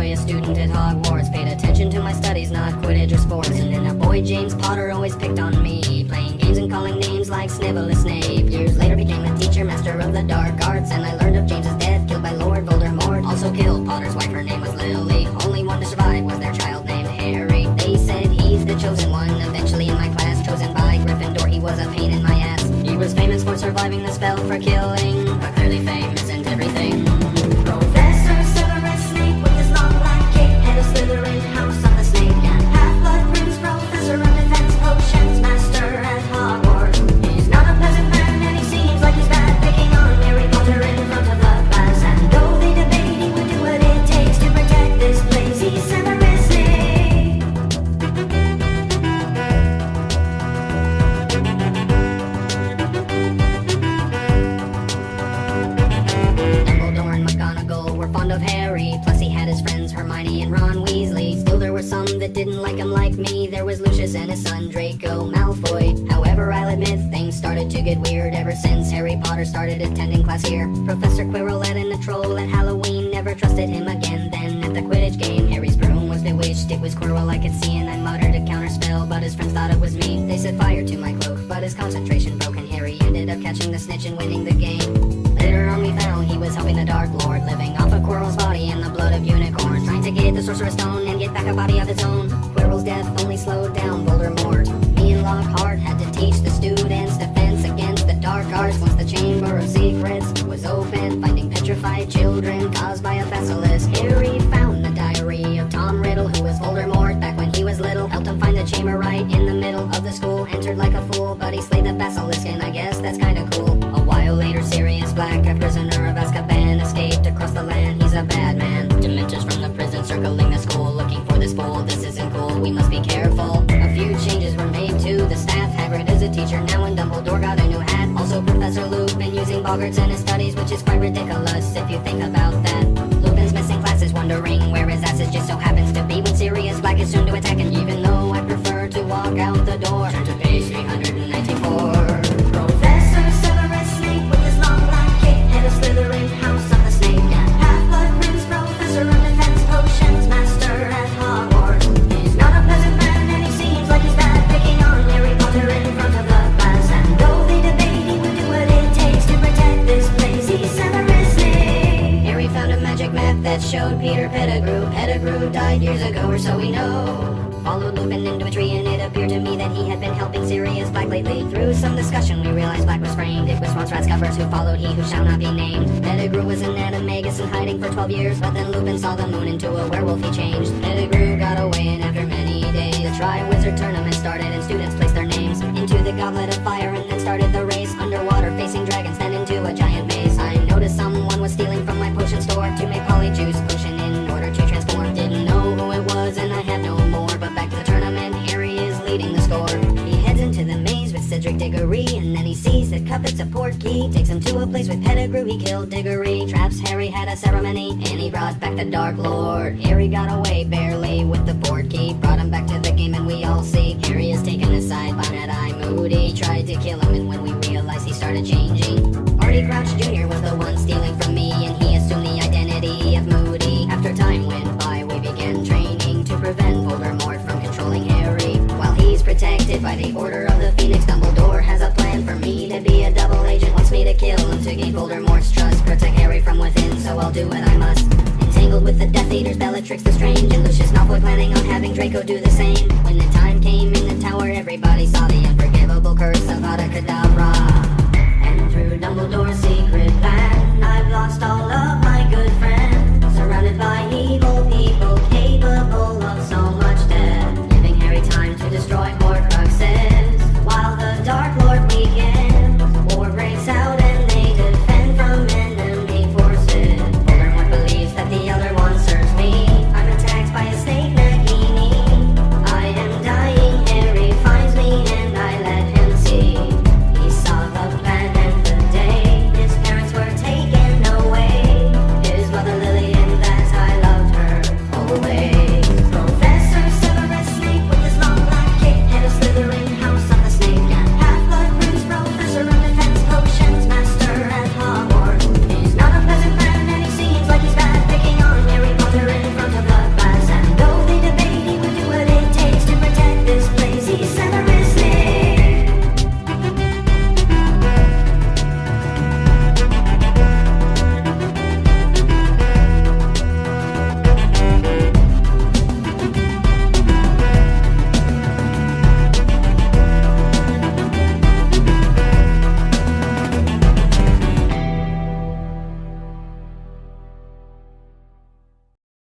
serious student at Hogwarts. Paid attention to my studies, not Quidditch or sports. And then that boy James Potter always picked on me, playing games and calling names like Snivellus Snape. Years later became a teacher, master of the dark arts, and I learned of James's death, killed by Lord Voldemort. Also killed Potter's wife, her name was Lily. Only one to survive was their child named Harry. They said he's the chosen one, eventually in my class, chosen by Gryffindor. He was a pain in my ass. He was famous for surviving the spell for killing, but clearly fame isn't everything. Professor Severus Snape with his long black cape, head of Slytherin, house of the snake, and Half-Blood Prince, professor of defense potions, master at Hogwarts. He's not a pleasant man, and he seems like he's bad, picking on Harry Potter in front of the class. And though they debate, he would do what it takes to protect this place. He's Severus Snape. Dumbledore and McGonagall were fond of Harry, plus he had his friends Hermione and Ron Weasley. Still there were some that didn't like him like me. There was Lucius and his son Draco Malfoy. However, I'll admit things started to get weird ever since Harry Potter started attending class here. Professor Quirrell let in a troll at Halloween, never trusted him again. Then at the Quidditch game, Harry's broom was bewitched. It was Quirrell I could see, and I muttered a counterspell, but his friends thought it was me. They set fire to my cloak, but his concentration broke, and Harry ended up catching the snitch and winning the game. Later on we found he was helping the Dark Lord, living off of Quirrell's body and the blood of unicorns, trying to get the Sorcerer's Stone and get back a body of his own. Quirrell's death only slowed down Voldemort. Me and Lockhart had to teach the students defense against the dark arts. Once the Chamber of Secrets was open, finding petrified children caused by a basilisk. Harry found the diary of Tom Riddle, who was Voldemort back when he was little. Helped him find the chamber right in the middle of the school. Entered like a fool, but he slayed the basilisk, and I guess that's kinda cool. A while later, Sirius Black, a prisoner of Azkaban, escaped across the land. He's a bad man. Dementors from the prison circling the school, looking for this fool. This isn't cool, we must be careful. A few changes were made to the staff. Hagrid is a teacher now, and Dumbledore got a new hat. Also, Professor Lupin using Boggarts in his studies, which is quite ridiculous if you think about that. Lupin's missing classes, wondering where his ass is. Just so happens to be when Sirius Black is soon to attack. And even though I prefer to walk out the door, turn to page 394. Professor Severus Snape with his long black cape, head of Slytherin, house of the snake, and Half-Blood Prince, professor of defense potions, master at Hogwarts. He's not a pleasant man, and he seems like he's bad, picking on Harry Potter in front of the class. And though they debate, he would do what it takes to protect this place. He's Severus Snape. Harry found a magic map that showed Peter Pettigrew. Pettigrew died years ago, or so we know. Followed Lupin into a tree, and it appeared to me that he had been helping Sirius Black lately. Through some discussion, we realized Black was framed. It was once Ratscuffers who followed he who shall not be named. Pettigrew was an animagus in hiding for 12 years, but then Lupin saw the moon into a werewolf he changed. Pettigrew got away, and after many days, the Tri-Wizard Tournament started, and students placed their names into the Goblet of Fire, and then started the race. Underwater, facing dragons, then into a giant maze. I noticed someone was stealing from my potion store to make polyjuice potion in order to transform. Didn't know who it was, and I had no more. But back to the tournament, Harry is leading the score. He heads into the maze with Cedric Diggory, and then he sees that Cuppet's a portkey. Takes him to a place with Pettigrew, he killed Diggory. Traps Harry, had a ceremony, and he brought back the Dark Lord. Harry got away barely with the portkey, brought him back to the game, and we all see Harry is taken aside by Mad-Eye Moody. Tried to kill him, and when we realized he started changing. Barty Crouch Jr. was the one stealing from me, and he assumed the identity of Moody. After time went by, we began training to prevent Voldemort from controlling Harry. While he's protected by the Order of the Phoenix, Dumbledore has a plan for me to be a double agent. Wants me to kill him to gain Voldemort's trust, protect Harry from within, so I'll do what I must. Entangled with the Death Eaters, Bellatrix Lestrange, and Lucius Malfoy planning on having Draco do the same. When the time came in the tower, everybody saw the unforgivable curse of Avada Kedavra. And through Dumbledore's secret plan, I've lost all